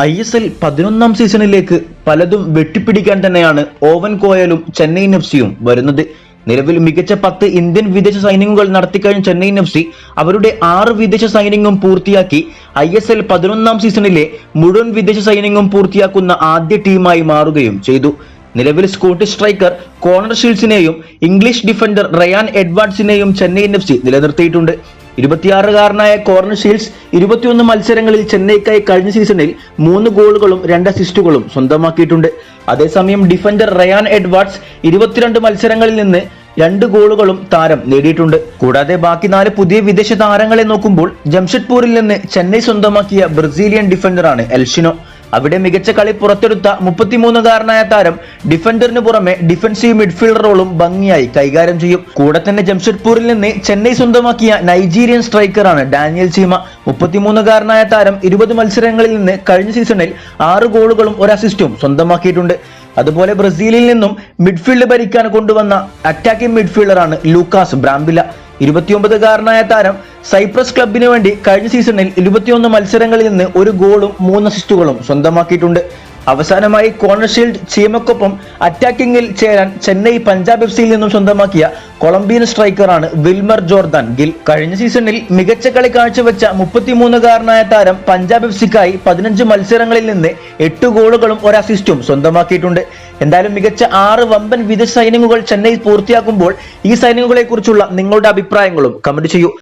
ISL 11 സീസണിലേക്ക് പലതും വെട്ടിപ്പിടിക്കാൻ തന്നെയാണ് oven കോയലും Chennaiyin എഫ്സിയും വരുന്നത്. നിലവിൽ മികച്ച 10 ഇന്ത്യൻ വിദേശ സൈനിങ്ങുകൾ നടത്തിക്കഴിഞ്ഞ ചെന്നൈയിൻ എഫ്സി അവരുടെ 6 വിദേശ സൈനിങ്ങും പൂർത്തിയാക്കി ISL 11 സീസണിലെ മുഴുവൻ വിദേശ സൈനിങ്ങും പൂർത്തിയാക്കുന്ന ആദ്യ ടീമായി മാറുകയും ചെയ്തു. നിലവിൽ സ്കോട്ടിഷ് സ്ട്രൈക്കർ കോണർ ഷീൽസിനെയും ഇംഗ്ലീഷ് ഡിഫൻഡർ റയാൻ എഡ്വാർഡ്സിനെയും ചെന്നൈയിൻ എഫ്സി നിലനിർത്തിയിട്ടുണ്ട്. 26-കാരനായ കോർണർ ഷീൽസ് 21 മത്സരങ്ങളിൽ ചെന്നൈക്കായി കഴിഞ്ഞ സീസണിൽ 3 ഗോളുകളും 2 അസിസ്റ്റുകളും സ്വന്തമാക്കിയിട്ടുണ്ട്. അതേസമയം ഡിഫൻഡർ റയാൻ എഡ്വാർഡ്സ് 22 മത്സരങ്ങളിൽ നിന്ന് 2 ഗോളുകളും താരം നേടിയിട്ടുണ്ട്. കൂടാതെ ബാക്കി 4 പുതിയ വിദേശ താരങ്ങളെ നോക്കുമ്പോൾ ജംഷഡ്പൂരിൽ നിന്ന് ചെന്നൈ സ്വന്തമാക്കിയ ബ്രസീലിയൻ ഡിഫൻഡറാണ് എൽഷിനോ. അവിടെ മികച്ച കളി പുറത്തെടുത്ത 33-കാരനായ താരം ഡിഫൻഡറിന് പുറമെ ഡിഫൻസീവ് മിഡ്ഫീൽഡർ റോളും ഭംഗിയായി കൈകാര്യം ചെയ്യും. കൂടെ തന്നെ ജംഷഡ്പൂരിൽ നിന്ന് ചെന്നൈ സ്വന്തമാക്കിയ നൈജീരിയൻ സ്ട്രൈക്കറാണ് ഡാനിയൽ ചീമ. 33-കാരനായ താരം 20 മത്സരങ്ങളിൽ നിന്ന് കഴിഞ്ഞ സീസണിൽ 6 ഗോളുകളും 1 അസിസ്റ്റും സ്വന്തമാക്കിയിട്ടുണ്ട്. അതുപോലെ ബ്രസീലിൽ നിന്നും മിഡ്ഫീൽഡ് ഭരിക്കാൻ കൊണ്ടുവന്ന അറ്റാക്കിംഗ് മിഡ്ഫീൽഡറാണ് ലൂക്കാസ് ബ്രാംബില. 29-കാരനായ താരം സൈപ്രസ് ക്ലബിന് വേണ്ടി കഴിഞ്ഞ സീസണിൽ 21 മത്സരങ്ങളിൽ നിന്ന് 1 ഗോളും 3 അസിസ്റ്റുകളും സ്വന്തമാക്കിയിട്ടുണ്ട്. അവസാനമായി കോർണർ ഷീൽഡ് ചീമക്കൊപ്പം അറ്റാക്കിംഗിൽ ചേരാൻ ചെന്നൈ പഞ്ചാബ് എഫ്സിയിൽ നിന്നും സ്വന്തമാക്കിയ കൊളംബിയൻ സ്ട്രൈക്കറാണ് വിൽമർ ജോർദാൻ ഗിൽ. കഴിഞ്ഞ സീസണിൽ മികച്ച കളി കാഴ്ചവെച്ച 33-കാരനായ താരം പഞ്ചാബ് എഫ്സിക്കായി 15 മത്സരങ്ങളിൽ നിന്ന് 8 ഗോളുകളും 1 അസിസ്റ്റും സ്വന്തമാക്കിയിട്ടുണ്ട്. എന്തായാലും മികച്ച 6 വമ്പൻ വിദേശ സൈനിങ്ങുകൾ ചെന്നൈ പൂർത്തിയാക്കുമ്പോൾ ഈ സൈനിങ്ങുകളെ കുറിച്ചുള്ള നിങ്ങളുടെ അഭിപ്രായങ്ങളും കമന്റ് ചെയ്യൂ.